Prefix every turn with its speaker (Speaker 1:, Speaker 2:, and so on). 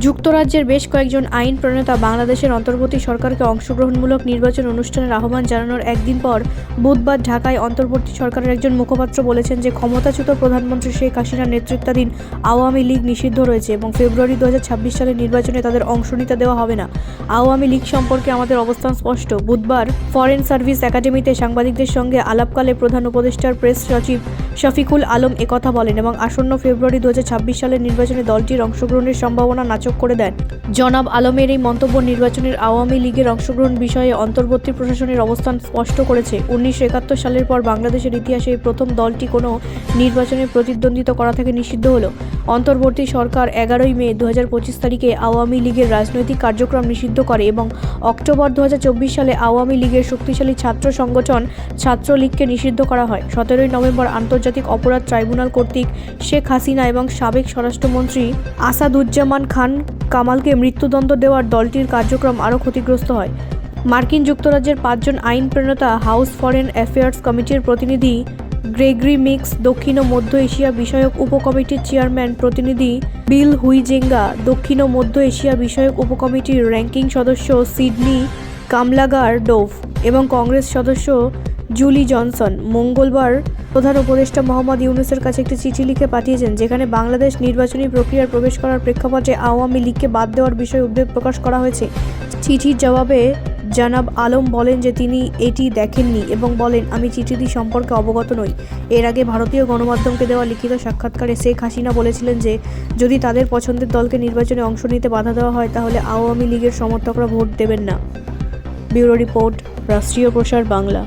Speaker 1: যুক্তরাজ্যের বেশ কয়েকজন আইন প্রণেতা বাংলাদেশের অন্তর্বর্তী সরকারকে অংশগ্রহণমূলক নির্বাচন অনুষ্ঠানের আহ্বান জানানোর একদিন পর বুধবার ঢাকায় অন্তর্বর্তী সরকারের একজন মুখপাত্র বলেছেন যে ক্ষমতাচ্যুত প্রধানমন্ত্রী শেখ হাসিনার নেতৃত্বাধীন আওয়ামী লীগ নিষিদ্ধ রয়েছে এবং ফেব্রুয়ারি 2026 সালের নির্বাচনে তাদের অংশ নিতে দেওয়া হবে না। আওয়ামী লীগ সম্পর্কে আমাদের অবস্থান স্পষ্ট। বুধবার ফরেন সার্ভিস একাডেমিতে সাংবাদিকদের সঙ্গে আলাপকালে প্রধান উপদেষ্টার প্রেস সচিব শফিকুল আলম একথা বলেন এবং আসন্ন ফেব্রুয়ারি 2026 সালের নির্বাচনে দলটির অংশগ্রহণের সম্ভাবনা নাকচ করে দেন। জনাব আলমের এই মন্তব্য নির্বাচনের আওয়ামী লীগের অংশগ্রহণ বিষয়ে অন্তর্বর্তী প্রশাসনের অবস্থান স্পষ্ট করেছে। 1971 সালের পর বাংলাদেশের ইতিহাসে এই প্রথম দলটি কোনো নির্বাচনে প্রতিদ্বন্দ্বিতা করা থেকে নিষিদ্ধ হলো। অন্তর্বর্তী সরকার 11 মে 2025 তারিখে আওয়ামী লীগের রাজনৈতিক কার্যক্রম নিষিদ্ধ করে এবং অক্টোবর 2024 সালে আওয়ামী লীগের শক্তিশালী ছাত্র সংগঠন ছাত্রলীগকে নিষিদ্ধ করা হয়। 17 নভেম্বর আন্তর্জাতিক অপরাধ ট্রাইব্যুনাল কর্তৃক শেখ হাসিনা এবং সাবেক স্বরাষ্ট্রমন্ত্রী আসাদুজ্জামান খান কামালকে মৃত্যুদণ্ড দেওয়ার দলটির কার্যক্রম আরও ক্ষতিগ্রস্ত হয়। মার্কিন যুক্তরাজ্যের 5 জন আইন প্রণেতা হাউস ফরেন অ্যাফেয়ার্স কমিটির প্রতিনিধি গ্রেগরি মিক্স, দক্ষিণ ও মধ্য এশিয়া বিষয়ক উপকমিটির চেয়ারম্যান প্রতিনিধি বিল হুইজেঙ্গা, দক্ষিণ ও মধ্য এশিয়া বিষয়ক উপকমিটির র্যাঙ্কিং সদস্য সিডনি কামলাগার ডোভ এবং কংগ্রেস সদস্য জুলি জনসন মঙ্গলবার প্রধান উপদেষ্টা মোহাম্মদ ইউনূসের কাছে একটি চিঠি লিখে পাঠিয়েছেন, যেখানে বাংলাদেশ নির্বাচনী প্রক্রিয়ায় প্রবেশ করার প্রেক্ষাপটে আওয়ামী লীগকে বাদ দেওয়ার বিষয়ে উদ্বেগ প্রকাশ করা হয়েছে। চিঠির জবাবে জনাব আলম বলেন যে তিনি এটি দেখেননি এবং বলেন, আমি চিঠিটি সম্পর্কে অবগত নই। এর আগে ভারতীয় গণমাধ্যমকে দেওয়া লিখিত সাক্ষাৎকারে শেখ হাসিনা বলেছিলেন যে যদি তাদের পছন্দের দলকে নির্বাচনে অংশ নিতে বাধা দেওয়া হয় তাহলে আওয়ামী লীগের সমর্থকরা ভোট দেবেন না। ব্যুরো রিপোর্ট, রাষ্ট্রীয় প্রসার বাংলা।